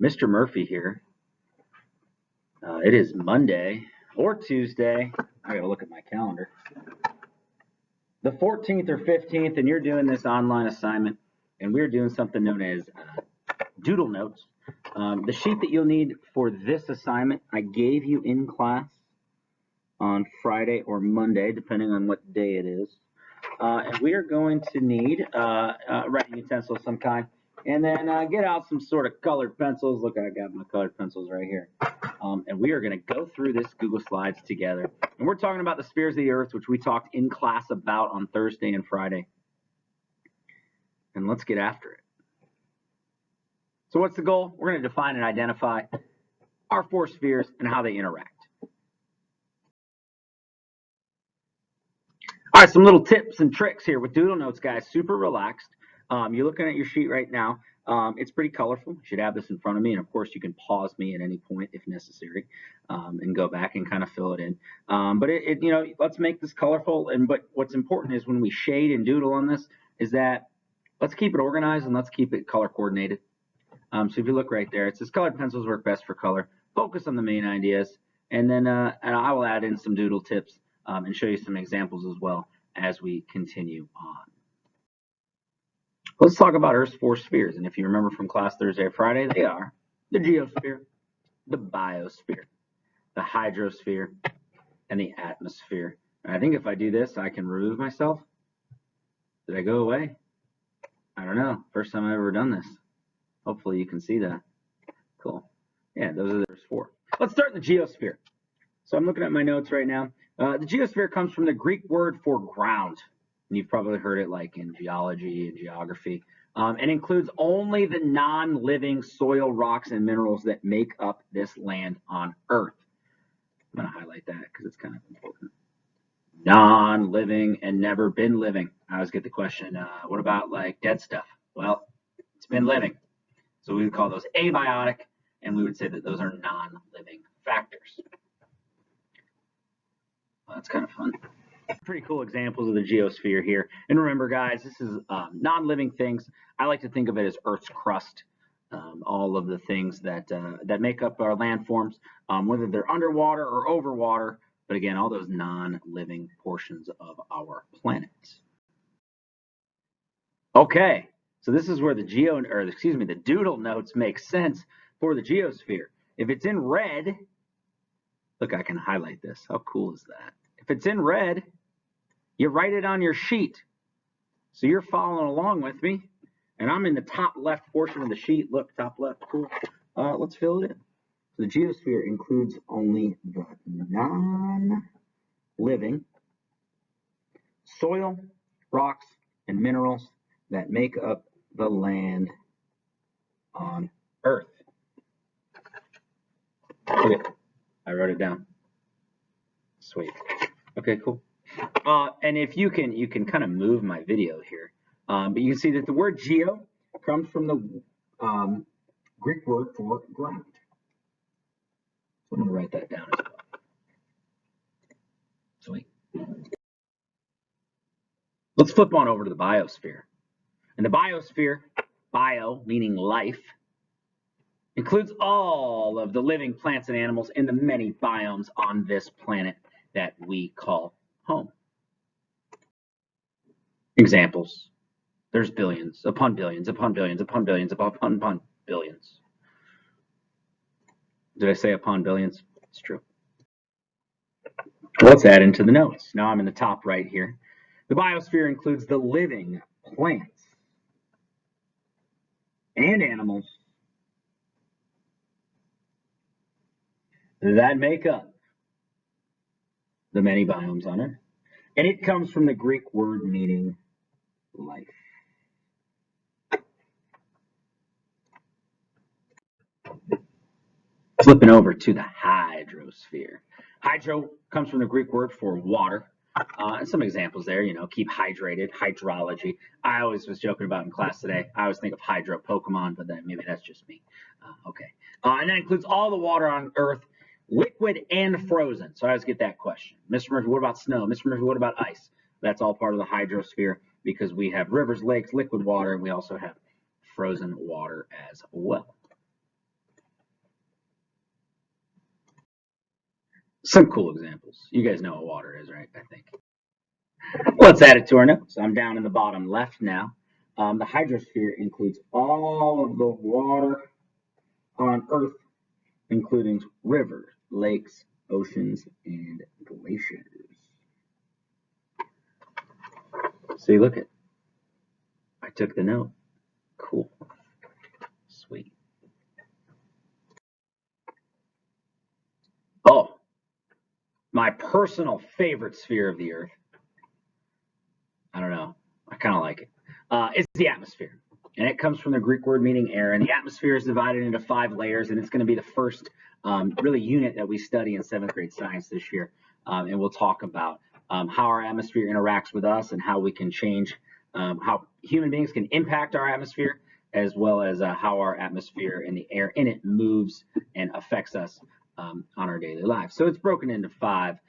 Mr. Murphy here. It is Monday or Tuesday. I gotta look at my calendar. The 14th or 15th, and you're doing this online assignment, and we're doing something known as Doodle notes. The sheet that you'll need for this assignment, I gave you in class on Friday or Monday, depending on what day it is. And we are going to need writing utensil of some kind, and then get out some sort of colored pencils. Look, I got my colored pencils right here. And we are going to go through this Google Slides together. And we're talking about the spheres of the Earth, which we talked in class about on Thursday and Friday. And let's get after it. So what's the goal? We're going to define and identify our four spheres and how they interact. All right, some little tips and tricks here with Doodle Notes, guys. Super relaxed. You're looking at your sheet right now. It's pretty colorful. You should have this in front of me, and of course, you can pause me at any point if necessary, and go back and kind of fill it in. But let's make this colorful. But what's important is when we shade and doodle on this, is that let's keep it organized and let's keep it color coordinated. So if you look right there, it says colored pencils work best for color. Focus on the main ideas, and then and I will add in some doodle tips and show you some examples as well as we continue on. Let's talk about Earth's four spheres, and if you remember from class Thursday or Friday, they are the geosphere, the biosphere, the hydrosphere, and the atmosphere. And I think if I do this, I can remove myself. Did I go away? I don't know. First time I've ever done this. Hopefully you can see that. Cool. Yeah, those are the four. Let's start in the geosphere. So I'm looking at my notes right now. The geosphere comes from the Greek word for ground. And you've probably heard it like in geology and geography, and includes only the non-living soil, rocks, and minerals that make up this land on Earth. I'm going to highlight that because it's kind of important. Non-living and never been living. I always get the question, what about like dead stuff? Well, it's been living. So we would call those abiotic, and we would say that those are non-living factors. Well, that's kind of fun. Pretty cool examples of the geosphere here. And remember, guys, this is non-living things. I like to think of it as Earth's crust. All of the things that make up our landforms, whether they're underwater or over water. But again, all those non-living portions of our planet. Okay, so this is where the Doodle notes make sense for the geosphere. If it's in red, look, I can highlight this. How cool is that? If it's in red, you write it on your sheet. So you're following along with me, and I'm in the top left portion of the sheet. Look, top left, cool. Let's fill it in. So the geosphere includes only the non-living soil, rocks, and minerals that make up the land on Earth. Okay, I wrote it down. Sweet. Okay, cool. And if you can kind of move my video here, but you can see that the word geo comes from the Greek word for ground. So I'm going to write that down as well. Sweet. Let's flip on over to the biosphere. And the biosphere, bio meaning life, includes all of the living plants and animals in the many biomes on this planet that we call home. Examples. There's billions upon billions upon billions upon billions upon billions. Did I say upon billions? It's true. Let's add into the notes. Now I'm in the top right here. The biosphere includes the living plants and animals that make up the many biomes on Earth. And it comes from the Greek word meaning life. Flipping over to the hydrosphere. Hydro comes from the Greek word for water. And some examples there, keep hydrated, hydrology. I always was joking about in class today. I always think of hydro Pokemon, but then maybe that's just me. Okay. And that includes all the water on Earth, liquid and frozen. So I always get that question. Mr. Murphy, what about snow? Mr. Murphy, what about ice? That's all part of the hydrosphere because we have rivers, lakes, liquid water, and we also have frozen water as well. Some cool examples. You guys know what water is, right? I think. Let's add it to our notes. I'm down in the bottom left now. The hydrosphere includes all of the water on Earth, including rivers, lakes, oceans, and glaciers. See, look at. I took the note. Cool. Sweet. Oh, my personal favorite sphere of the Earth. I don't know. I kind of like it. It's the atmosphere. And it comes from the Greek word meaning air. And the atmosphere is divided into 5 layers. And it's going to be the first really unit that we study in 7th grade science this year. And we'll talk about how our atmosphere interacts with us and how we can change, how human beings can impact our atmosphere, as well as how our atmosphere and the air in it moves and affects us on our daily lives. So it's broken into 5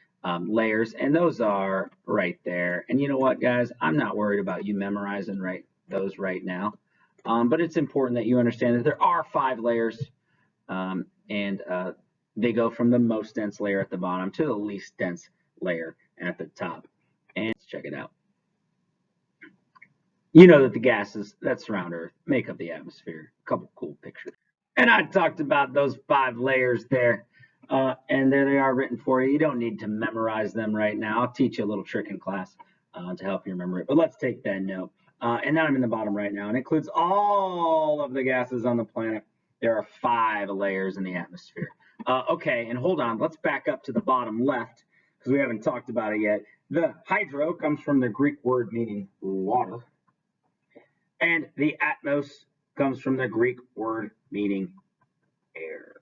layers, and those are right there. And you know what, guys? I'm not worried about you memorizing those right now, but it's important that you understand that there are 5 layers, and they go from the most dense layer at the bottom to the least dense layer at the top. And let's check it out. You know that the gases that surround Earth make up the atmosphere. A couple cool pictures. And I talked about those 5 layers there. And there they are written for you. You don't need to memorize them right now. I'll teach you a little trick in class to help you remember it. But let's take that note. And now I'm in the bottom right now. And it includes all of the gases on the planet. There are 5 layers in the atmosphere. Okay, and hold on. Let's back up to the bottom left because we haven't talked about it yet. The hydro comes from the Greek word meaning water. And the atmos comes from the Greek word meaning air.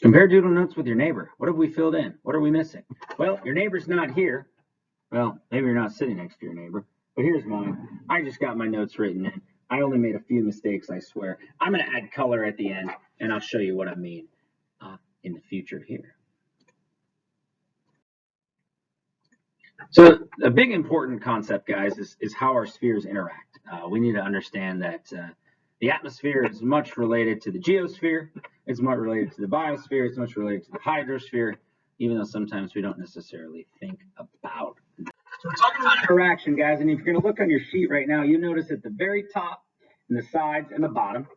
Compare doodle notes with your neighbor. What have we filled in? What are we missing? Well, your neighbor's not here. Well, maybe you're not sitting next to your neighbor. But here's mine. I just got my notes written in. I only made a few mistakes, I swear. I'm going to add color at the end, and I'll show you what I mean in the future here. So a big important concept, guys, is how our spheres interact. We need to understand that the atmosphere is much related to the geosphere. It's much related to the biosphere. It's much related to the hydrosphere, even though sometimes we don't necessarily think about that. So we're talking about interaction, guys, and if you're going to look on your sheet right now, you notice at the very top, and the sides, and the bottom,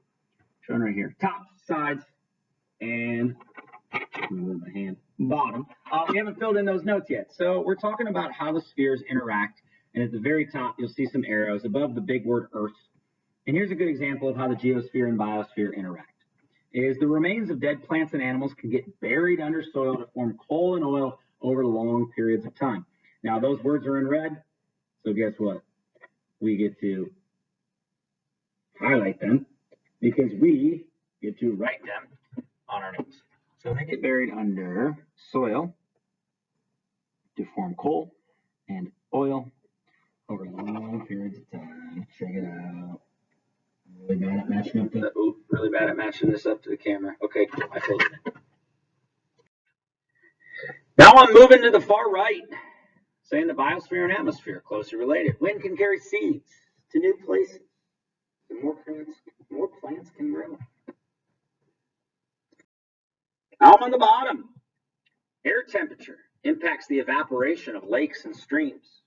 shown right here, top, sides, and move my hand, bottom. We haven't filled in those notes yet. So we're talking about how the spheres interact. And at the very top, you'll see some arrows above the big word Earth. And here's a good example of how the geosphere and biosphere interact. Is the remains of dead plants and animals can get buried under soil to form coal and oil over long periods of time. Now, those words are in red. So guess what? We get to highlight them because we get to write them on our notes. So they get buried under soil to form coal and oil over long periods of time. Check it out. Really bad at matching up to really bad at matching this up to the camera. Okay, cool. I filled it in. Now I'm moving to the far right, saying the biosphere and atmosphere are closely related. Wind can carry seeds to new places. The more plants can grow. Now I'm on the bottom. Air temperature impacts the evaporation of lakes and streams.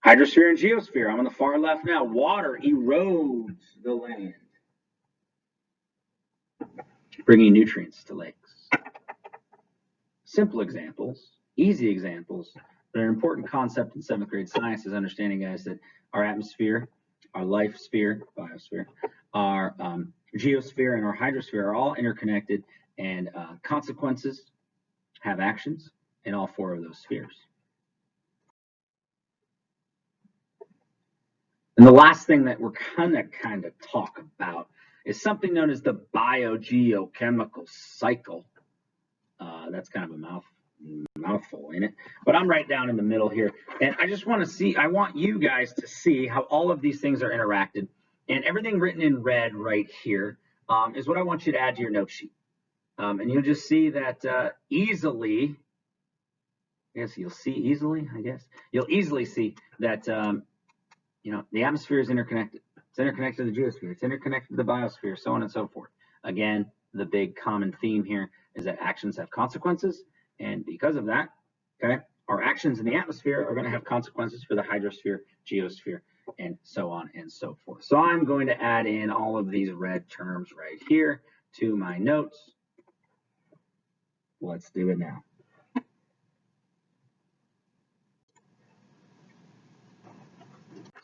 Hydrosphere and geosphere. I'm on the far left now. Water erodes the land, bringing nutrients to lakes. Simple examples, easy examples, but an important concept in 7th grade science is understanding, guys, that our atmosphere, our life sphere, biosphere, our geosphere, and our hydrosphere are all interconnected, and consequences have actions in all 4 of those spheres. And the last thing that we're kind of talk about is something known as the biogeochemical cycle. That's kind of a mouthful, ain't it? But I'm right down in the middle here. And I just want to see, I want you guys to see how all of these things are interacted. And everything written in red right here is what I want you to add to your note sheet. And you'll just see that easily, I guess you'll see easily, I guess. You'll easily see that the atmosphere is interconnected. It's interconnected to the geosphere. It's interconnected to the biosphere, so on and so forth. Again, the big common theme here is that actions have consequences, and because of that, okay, our actions in the atmosphere are going to have consequences for the hydrosphere, geosphere, and so on and so forth. So I'm going to add in all of these red terms right here to my notes. Let's do it now.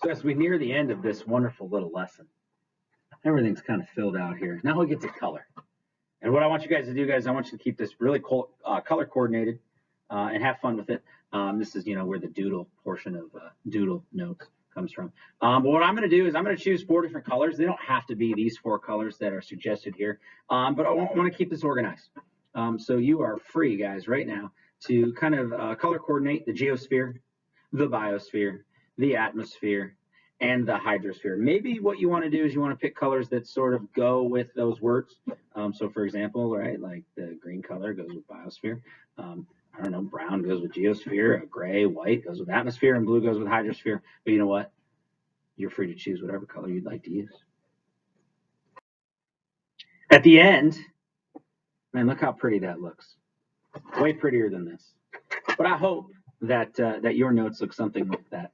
So as we near the end of this wonderful little lesson, everything's kind of filled out here. Now we get to color. And what I want you guys to do, guys, I want you to keep this really color coordinated and have fun with it. This is, where the doodle portion of doodle notes comes from. But what I'm going to do is I'm going to choose 4 different colors. They don't have to be these 4 colors that are suggested here, but I want to keep this organized. So you are free, guys, right now to kind of color coordinate the geosphere, the biosphere, the atmosphere, and the hydrosphere. Maybe what you want to do is you want to pick colors that sort of go with those words. So for example, right, like the green color goes with biosphere. I don't know, brown goes with geosphere, gray, white goes with atmosphere, and blue goes with hydrosphere. But you know what? You're free to choose whatever color you'd like to use. At the end, man, look how pretty that looks. Way prettier than this. But I hope that that your notes look something like that.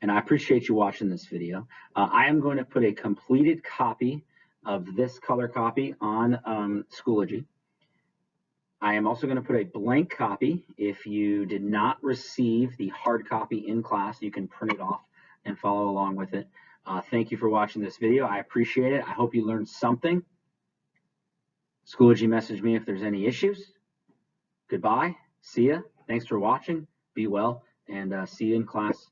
And I appreciate you watching this video. I am going to put a completed copy of this color copy on Schoology. I am also going to put a blank copy. If you did not receive the hard copy in class, you can print it off and follow along with it. Thank you for watching this video. I appreciate it. I hope you learned something. Schoology, message me if there's any issues. Goodbye. See ya. Thanks for watching. Be well, and see you in class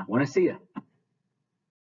when I see you.